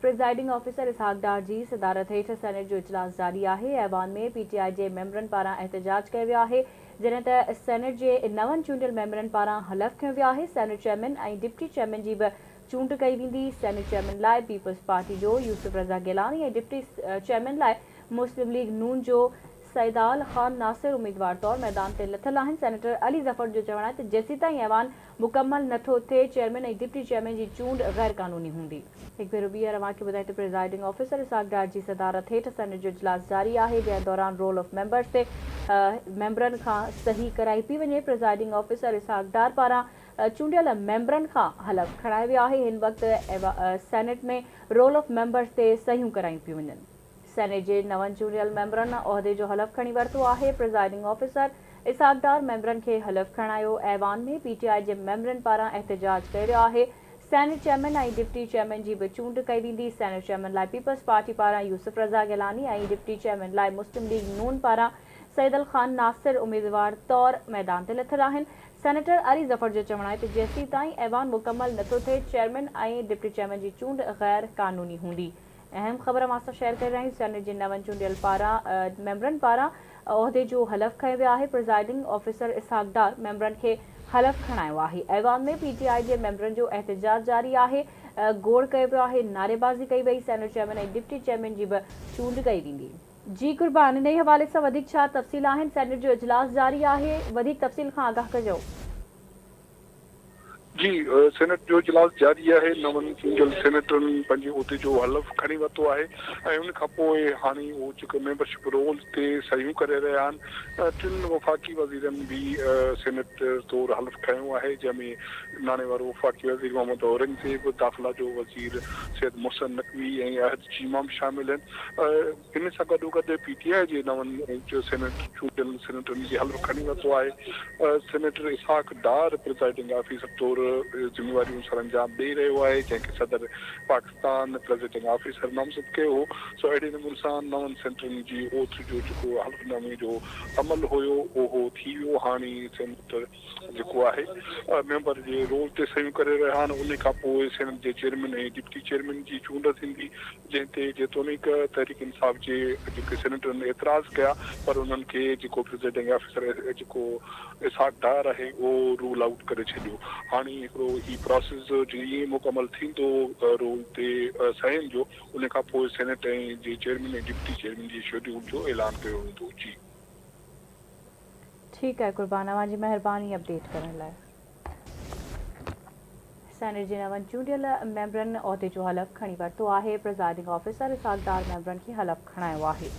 प्रिज़ाइडिंग officer इसहाक डार जी सदारत हेठ senate जो इजलास जारी है। ऐवान में पीटीआई के मेंबरन पारा एहतजाज किया वियो है, जॾहिं त सेनेट के नवन चूंडियल मेंबरन पारा हलफ खयो वियो है। सेनेट चेयरमैन और डिप्टी चेयरमैन की भी चूंड कई वी। सेनेट चेयरमैन लाइ पीपल्स पार्टी जो यूसुफ रज़ा गिलानी और डिप्टी चेयरमैन लाइ मुस्लिम लीग नून जो सैदाल खान नासिर उम्मीदवार तौर मैदान से लथल हैं। सेनेटर अली ज़फर जो कहना है कि जेसी ताईं ऐवान मुकम्मल नथो थे, चेयरमैन और डिप्टी चेयरमैन की चूंड गैर कानूनी होंगी। एक भेरो बी रवा के बुधाए तो प्रिज़ाइडिंग ऑफिसर इसहाक डार की सदारत हेठ सेनेट जो इजलास जारी है, जै दौरान रोल ऑफ मेंबर्स से मेंबरन का सही कराई पी वे। प्रिज़ाइडिंग ऑफिसर इसहाक डार पारा चूंडियल मेंबरन का हलफ खड़ाया विया है। इन वक्त सेनेट में रोल ऑफ मेंबर्स से सहियों कराई पी वन। सेनेट के नवन चूंडियल मेंबरन उहदे जो हलफ खणी वरतो है। प्रिज़ाइडिंग ऑफिसर इसहाक डार मेंबरन के हलफ खणायो। ऐवान में पीटीआई के मेंबरन पारा एहतजाज किया है। सेनेट चेयरमैन और डिप्टी चेयरमैन की भी चूंड कई वी। सेनेट चेयरमैन लाइ पीपल्स पार्टी पारा यूसुफ रज़ा गिलानी और डिप्टी चेयरमैन लाइ मुस्लिम लीग नून पारा सैदल खान नासिर उम्मीदवार तौर मैदान से लथल हैं। सेनेटर अली ज़फर जो कहना है कि जेसी ताईं ऐवान मुकम्मल नथो थे, चेयरमैन और डिप्टी चेयरमैन की चूंड गैर कानूनी होंगी। अहम खबर मां शेयर कर रही। सेनेट के नवन चूंडियल पारा मेंबरन पारा उहदे जो हलफ खयो वियो है। प्रिज़ाइडिंग ऑफिसर इसहाक डार मेंबरन के हलफ खणायो है। ऐवान में पीटीआई के मेंबरन जो एहतजाज जारी है, गोड़ किया वियो है, नारेबाज़ी कई वही। सेनेट चेयरमैन और डिप्टी चेयरमैन की भी चूंड कई वी। जी कुर्बान, इन हवाले से वधिक छा तफ़सील आहिनि? सेनेट जो इजलास जारी है, वधिक तफ़सील खां आगाह कजो। जी, सेनेट जो इजलास जारी है। नवन चूंडियल सेनेटरन पंहिंजे उहिदे जो हलफ खणी वरितो है ऐं उन खां पोइ हाणे उहो जेको मेंबरशिप रोल ते सहियूं करे रहिया आहिनि। टिनि वफ़ाक़ी वज़ीरनि भी सेनेट तौरु हलफ खयो है, जंहिंमें नाणे वारो वफ़ाक़ी वज़ीर मोहम्मद औरंगज़ेब, दाख़िला जो वज़ीर सैयद मुहसन नक़वी ऐं अहद चीमा भी शामिल आहिनि। इन सां गॾोगॾु पीटीआई जे नवन जो सेनेट चूंडियल सेनेटरनि जी हलफ खणी वरितो आहे। सेनेटर इसहाक डार प्रिज़ाइडिंग ऑफिसर तौरु जिम्मेवारियों सर अंजाम दे रहियो है, जंहिंखे सदर पाकिस्तान प्रेसिडेंट ऑफिसर नामज़द कयो हो। सो अहिड़े नमूने सां नवन सेनेटरनि जी ओथ जो जेको हलफनामे जो अमल हुयो उहो थी वियो। हाणे सेनेटर जेको आहे मेंबर जे रोल ते सहियूं करे रहिया आहिनि। उन खां पोइ सेनेट जे चेयरमैन ऐं डिप्टी चेयरमैन जी चूंड थींदी, जंहिं ते जेतोणीक तहरीक इंसाफ़ जे जेके सेनेटरनि एतिराज़ कया, पर उन्हनि खे जेको प्रेसिडेंट ऑफिसर जेको इसहाक डार आहे उहो रूल आउट करे छॾियो। हाणे हिकिड़ो ही प्रोसेस जीअं मुकमल थींदो रोल ते सहन जो, उन खां पोइ सेनेट जे चेयरमैन ऐं डिप्टी चेयरमैन जी शेड्यूल जो ऐलान कयो वेंदो। जी ठीक है कुर्बान, अवां जी मेहरबानी अपडेट करण लाइ। सेनेट के नवन चूंडियल मेंबरन उहदे जो हलफ खणी वरितो है। प्रिज़ाइडिंग ऑफिसर इसहाक डार मेंबरन की हलफ खणायो है।